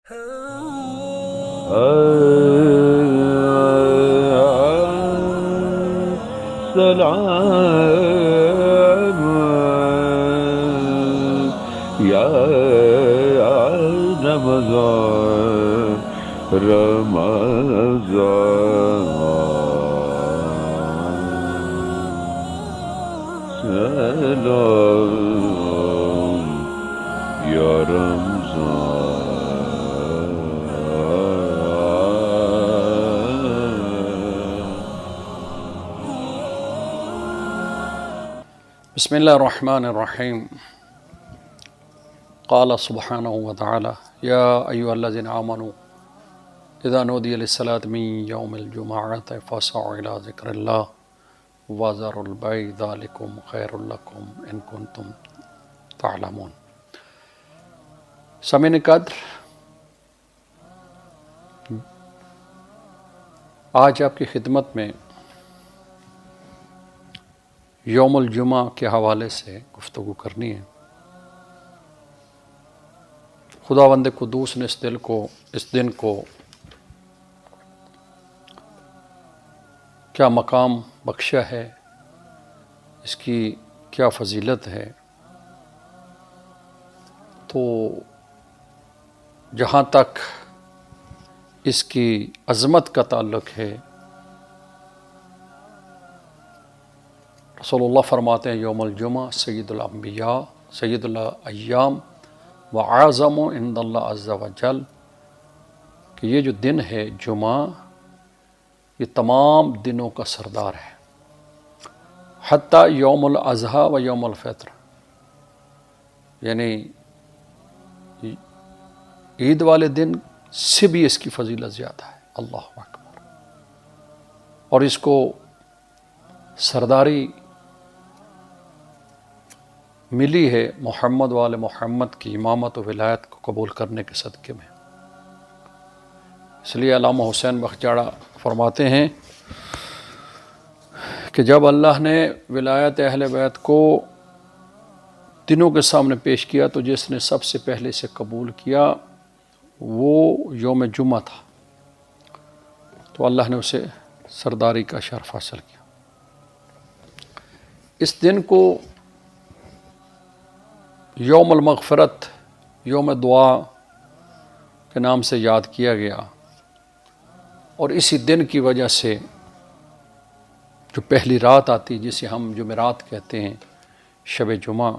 سلام یا رمضان سلام یا بسم اللہ الرحمن الرحیم قال سبحانہ وتعالی یا ایہا الذین آمنوا اذا نودی للصلاة من یوم الجمعۃ فاسعوا الی ذکر اللہ وذروا البیع ذلکم خیر لکم ان کنتم تعلمون۔ سامعین قدر، آج آپ کی خدمت میں یوم الجمعہ کے حوالے سے گفتگو کرنی ہے۔ خداوند قدوس نے اس دن کو کیا مقام بخشا ہے، اس کی کیا فضیلت ہے، تو جہاں تک اس کی عظمت کا تعلق ہے، رسول اللہ فرماتے ہیں یوم الجمعہ سید الانبیاء سید الایام وعظم عند اللہ عز وجل، کہ یہ جو دن ہے جمعہ، یہ تمام دنوں کا سردار ہے، حتیٰ یوم الاضحیٰ و یوم الفطر، یعنی عید والے دن سے بھی اس کی فضیلت زیادہ ہے۔ اللہ اکبر۔ اور اس کو سرداری ملی ہے محمد وآل محمد کی امامت و ولایت کو قبول کرنے کے صدقے میں۔ اس لیے علامہ حسین بختیارا فرماتے ہیں کہ جب اللہ نے ولایت اہل بیت کو دنوں کے سامنے پیش کیا تو جس نے سب سے پہلے سے قبول کیا وہ یوم جمعہ تھا، تو اللہ نے اسے سرداری کا شرف حاصل کیا۔ اس دن کو یوم المغفرت، یوم دعا کے نام سے یاد کیا گیا، اور اسی دن کی وجہ سے جو پہلی رات آتی جسے ہم جمعرات کہتے ہیں، شب جمعہ،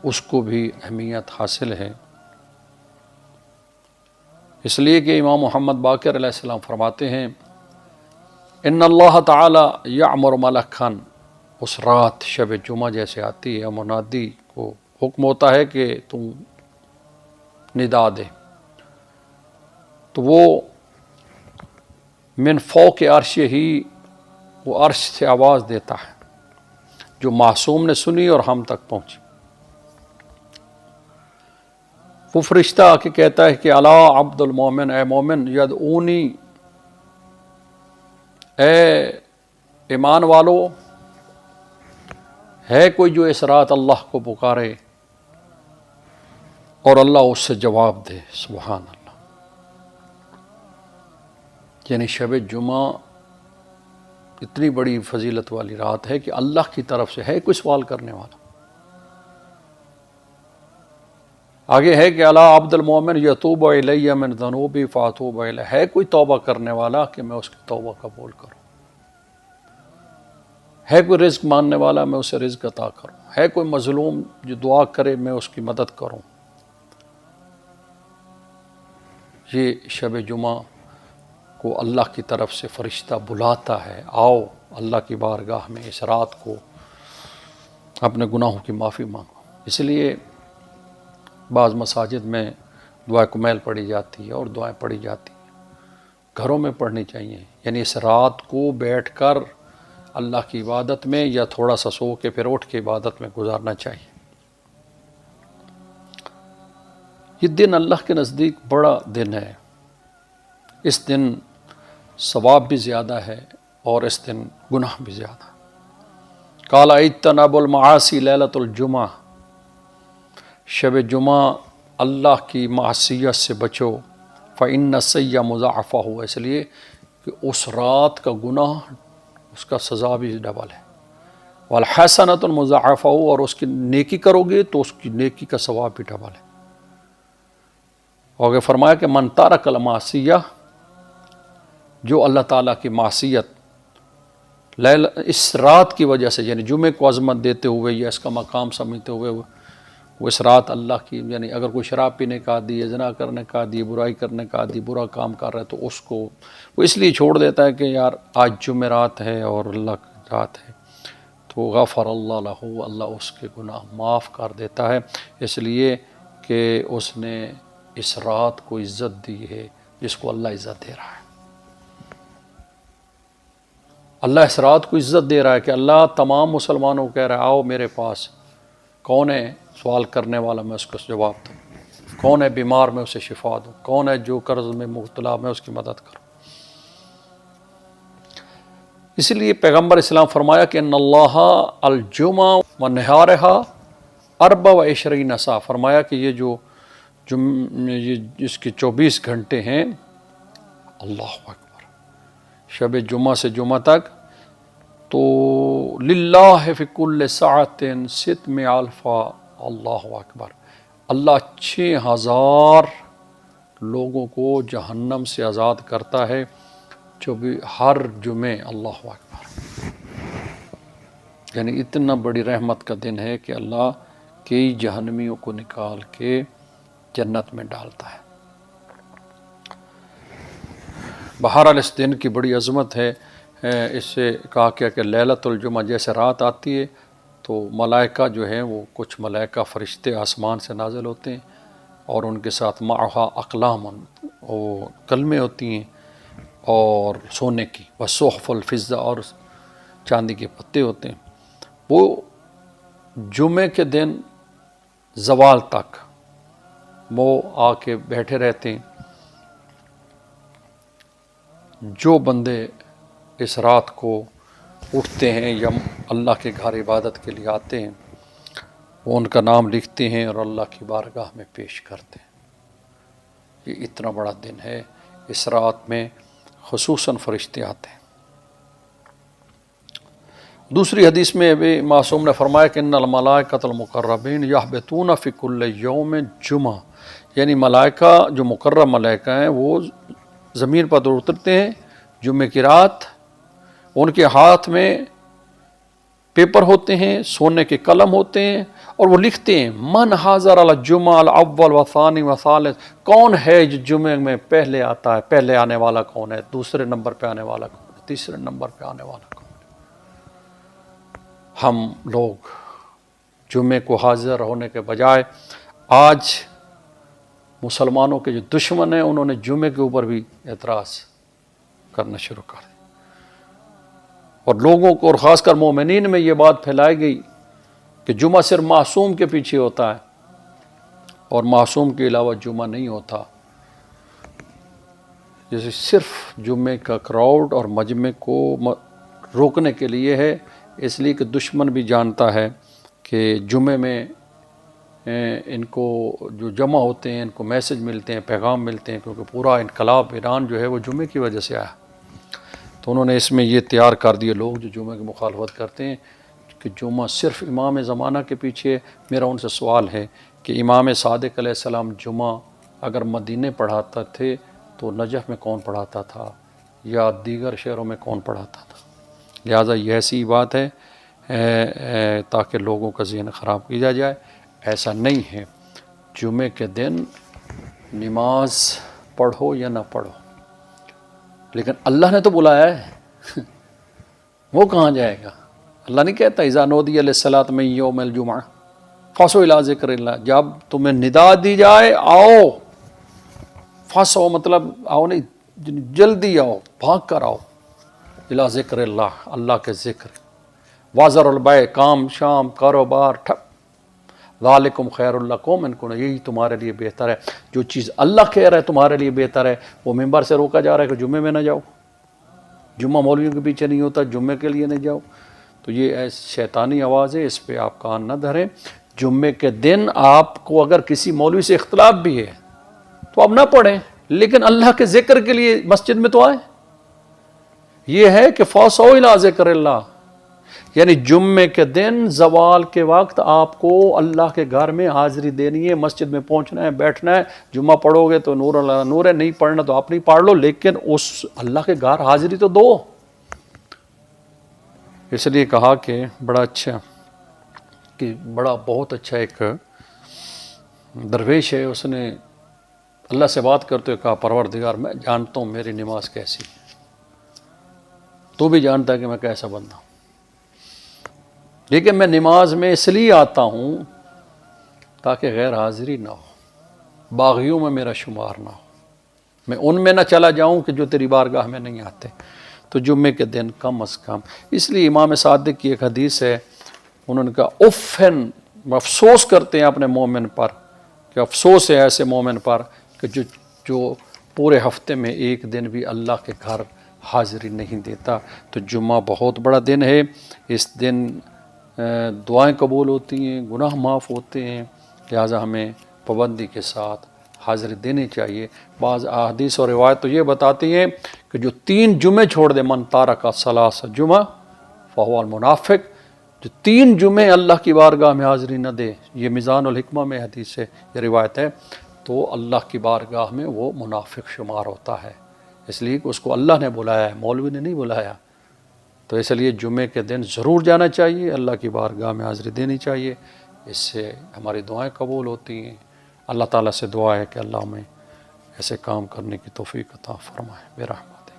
اس کو بھی اہمیت حاصل ہے۔ اس لیے کہ امام محمد باقر علیہ السلام فرماتے ہیں ان اللہ تعالی یعمر ملکن، اس رات شب جمعہ جیسے آتی ہے، منادی کو حکم ہوتا ہے کہ تم ندا دے، تو وہ من فوق عرش ہی، وہ عرش سے آواز دیتا ہے جو معصوم نے سنی اور ہم تک پہنچی۔ وہ فرشتہ آ کے کہتا ہے کہ الا عبد المومن، اے مومن، یدعونی، اے ایمان والو، ہے کوئی جو اس رات اللہ کو پکارے اور اللہ اس سے جواب دے۔ سبحان اللہ۔ یعنی شب جمعہ اتنی بڑی فضیلت والی رات ہے کہ اللہ کی طرف سے ہے کوئی سوال کرنے والا۔ آگے ہے کہ الا عبد المومن یتوب الی من ذنوبی فاتوب الیہ، ہے کوئی توبہ کرنے والا کہ میں اس کی توبہ قبول کروں، ہے کوئی رزق مانگنے والا میں اسے رزق عطا کروں، ہے کوئی مظلوم جو دعا کرے میں اس کی مدد کروں۔ یہ شب جمعہ کو اللہ کی طرف سے فرشتہ بلاتا ہے، آؤ اللہ کی بارگاہ میں اس رات کو اپنے گناہوں کی معافی مانگو۔ اس لیے بعض مساجد میں دعائے کمیل پڑھی جاتی ہے اور دعائیں پڑھی جاتی ہیں، گھروں میں پڑھنی چاہیے، یعنی اس رات کو بیٹھ کر اللہ کی عبادت میں یا تھوڑا سا سو کے پھر اٹھ کے عبادت میں گزارنا چاہیے۔ یہ دن اللہ کے نزدیک بڑا دن ہے، اس دن ثواب بھی زیادہ ہے اور اس دن گناہ بھی زیادہ۔ قال اجتنبوا المعاصی لیلۃ الجمعہ، شب جمعہ اللہ کی معصیت سے بچو، فإن السیئ مضاعفہ ہو، اس لیے کہ اس رات کا گناہ اس کا سزا بھی ڈبل ہے، والحسنۃ مضاعفہ ہو، اور اس کی نیکی کرو گے تو اس کی نیکی کا ثواب بھی ڈبل ہے۔ اور فرمایا کہ من ترک المعصیہ، جو اللہ تعالیٰ کی معصیت اس رات کی وجہ سے، یعنی جمعے کو عظمت دیتے ہوئے یا اس کا مقام سمجھتے ہوئے، وہ اس رات اللہ کی، یعنی اگر کوئی شراب پینے کا عادی ہے، زنا کرنے کا عادی ہے، برائی کرنے کا عادی، برا کام کر رہا ہے، تو اس کو وہ اس لیے چھوڑ دیتا ہے کہ یار آج جمعرات ہے اور اللہ کی رات ہے، تو غفر اللہ لہ، اللہ اس کے گناہ معاف کر دیتا ہے، اس لیے کہ اس نے اس رات کو عزت دی ہے جس کو اللہ عزت دے رہا ہے۔ اللہ اس رات کو عزت دے رہا ہے کہ اللہ تمام مسلمانوں کو کہہ رہا ہے آؤ میرے پاس، کون ہے سوال کرنے والا، میں اس کو جواب دوں، کون ہے بیمار میں اسے شفا دوں، کون ہے جو قرض میں مبتلا میں اس کی مدد کروں۔ اس لیے پیغمبر اسلام فرمایا کہ ان اللہ الجمعہ و نہارہا 24 ساعہ، فرمایا کہ یہ جو اس کے 24 گھنٹے ہیں، اللہ اکبر، شب جمعہ سے جمعہ تک، تو للہ فی کل ساعت 600,000، اللہ اکبر، اللہ 6000 لوگوں کو جہنم سے آزاد کرتا ہے جو بھی ہر جمعے، اللہ اکبر، یعنی اتنا بڑی رحمت کا دن ہے کہ اللہ کئی جہنمیوں کو نکال کے جنت میں ڈالتا ہے۔ بہرحال اس دن کی بڑی عظمت ہے، اس سے کہا گیا کہ لیلۃ الجمعہ جیسے رات آتی ہے تو ملائکہ جو ہیں وہ کچھ ملائکہ فرشتے آسمان سے نازل ہوتے ہیں، اور ان کے ساتھ معہا اقلام، وہ قلمیں ہوتی ہیں اور سونے کی، وصحف الفضہ، اور چاندی کے پتے ہوتے ہیں، وہ جمعے کے دن زوال تک وہ آ کے بیٹھے رہتے ہیں۔ جو بندے اس رات کو اٹھتے ہیں یا اللہ کے گھر عبادت کے لیے آتے ہیں، وہ ان کا نام لکھتے ہیں اور اللہ کی بارگاہ میں پیش کرتے ہیں۔ یہ اتنا بڑا دن ہے، اس رات میں خصوصاً فرشتے آتے ہیں۔ دوسری حدیث میں بھی معصوم نے فرمایا کہ ان الملائکۃ المقربین یحبطون فی کل یوم جمعہ، یعنی ملائکہ جو مقرب ملائکہ ہیں وہ زمین پر اترتے ہیں جمعے کی رات، ان کے ہاتھ میں پیپر ہوتے ہیں، سونے کے قلم ہوتے ہیں، اور وہ لکھتے ہیں من حاضر الجمعہ الاول والثانی والثالث، کون ہے جو جمعے میں پہلے آتا ہے، پہلے آنے والا کون ہے، دوسرے نمبر پہ آنے والا کون ہے، تیسرے نمبر پہ آنے والا کون ہے۔ ہم لوگ جمعے کو حاضر ہونے کے بجائے آج مسلمانوں کے جو دشمن ہیں انہوں نے جمعے کے اوپر بھی اعتراض کرنا شروع کر دیا، اور لوگوں کو، اور خاص کر مومنین میں یہ بات پھیلائی گئی کہ جمعہ صرف معصوم کے پیچھے ہوتا ہے، اور معصوم کے علاوہ جمعہ نہیں ہوتا، جیسے صرف جمعے کا کراؤڈ اور مجمع کو روکنے کے لیے ہے، اس لیے کہ دشمن بھی جانتا ہے کہ جمعے میں ان کو جو جمع ہوتے ہیں ان کو میسج ملتے ہیں، پیغام ملتے ہیں، کیونکہ پورا انقلاب ایران جو ہے وہ جمعے کی وجہ سے آیا، تو انہوں نے اس میں یہ تیار کر دیے لوگ جو جمعے کی مخالفت کرتے ہیں کہ جمعہ صرف امام زمانہ کے پیچھے۔ میرا ان سے سوال ہے کہ امام صادق علیہ السلام جمعہ اگر مدینے پڑھاتے تھے تو نجف میں کون پڑھاتا تھا یا دیگر شہروں میں کون پڑھاتا تھا؟ لہٰذا یہ ایسی بات ہے تاکہ لوگوں کا ذہن خراب کیا جائے، ایسا نہیں ہے۔ جمعے کے دن نماز پڑھو یا نہ پڑھو، لیکن اللہ نے تو بلایا ہے، وہ کہاں جائے گا؟ اللہ نہیں کہتا اذا نودی للصلاۃ من یوم الجمعہ فاسعوا الی ذکر اللہ، جب تمہیں ندا دی جائے آؤ، فاسعوا مطلب آؤ نہیں، جلدی آؤ، بھاگ کر آؤ، الی ذکر اللہ، اللہ کے ذکر، وازر البیع، کام شام کاروبار ٹھپ، ذالکم خیر لکم ان کو، یہی تمہارے لیے بہتر ہے۔ جو چیز اللہ کہہ رہا ہے تمہارے لیے بہتر ہے، وہ ممبر سے روکا جا رہا ہے کہ جمعے میں نہ جاؤ، جمعہ مولویوں کے پیچھے نہیں ہوتا، جمعے کے لیے نہیں جاؤ، تو یہ شیطانی آواز ہے، اس پہ آپ کان نہ دھریں۔ جمعے کے دن آپ کو اگر کسی مولوی سے اختلاف بھی ہے تو آپ نہ پڑھیں، لیکن اللہ کے ذکر کے لیے مسجد میں تو آئیں۔ یہ ہے کہ فَوْسَوْا إِلَىٰ ذِكْرِ اللَّهِ، یعنی جمعے کے دن زوال کے وقت آپ کو اللہ کے گھر میں حاضری دینی ہے، مسجد میں پہنچنا ہے، بیٹھنا ہے۔ جمعہ پڑھو گے تو نور اللہ نور ہے، نہیں پڑھنا تو اپنی پڑھ لو، لیکن اس اللہ کے گھر حاضری تو دو۔ اس لیے کہا کہ بہت اچھا ایک درویش ہے، اس نے اللہ سے بات کرتے ہوئے کہا پروردگار میں جانتا ہوں میری نماز کیسی ہے، تو بھی جانتا ہے کہ میں کیسا بندہ ہوں، لیکن میں نماز میں اس لیے آتا ہوں تاکہ غیر حاضری نہ ہو، باغیوں میں میرا شمار نہ ہو، میں ان میں نہ چلا جاؤں کہ جو تیری بارگاہ میں نہیں آتے۔ تو جمعے کے دن کم از کم، اس لیے امام صادق کی ایک حدیث ہے، انہوں نے کہا افن، افسوس کرتے ہیں اپنے مومن پر، کہ افسوس ہے ایسے مومن پر کہ جو پورے ہفتے میں ایک دن بھی اللہ کے گھر حاضری نہیں دیتا۔ تو جمعہ بہت بڑا دن ہے، اس دن دعائیں قبول ہوتی ہیں، گناہ معاف ہوتے ہیں، لہٰذا ہمیں پابندی کے ساتھ حاضری دینی چاہیے۔ بعض احادیث اور روایت تو یہ بتاتی ہیں کہ جو 3 جمعے چھوڑ دے، من تارک ثلاث جمعہ فہو المنافق، جو 3 جمعے اللہ کی بارگاہ میں حاضری نہ دے، یہ میزان الحکمہ میں حدیث ہے، یہ روایت ہے، تو اللہ کی بارگاہ میں وہ منافق شمار ہوتا ہے، اس لیے کہ اس کو اللہ نے بلایا ہے، مولوی نے نہیں بلایا۔ تو اس لیے جمعے کے دن ضرور جانا چاہیے، اللہ کی بارگاہ میں حاضری دینی چاہیے، اس سے ہماری دعائیں قبول ہوتی ہیں۔ اللہ تعالیٰ سے دعا ہے کہ اللہ ہمیں ایسے کام کرنے کی توفیق عطا فرمائے برحمتہ۔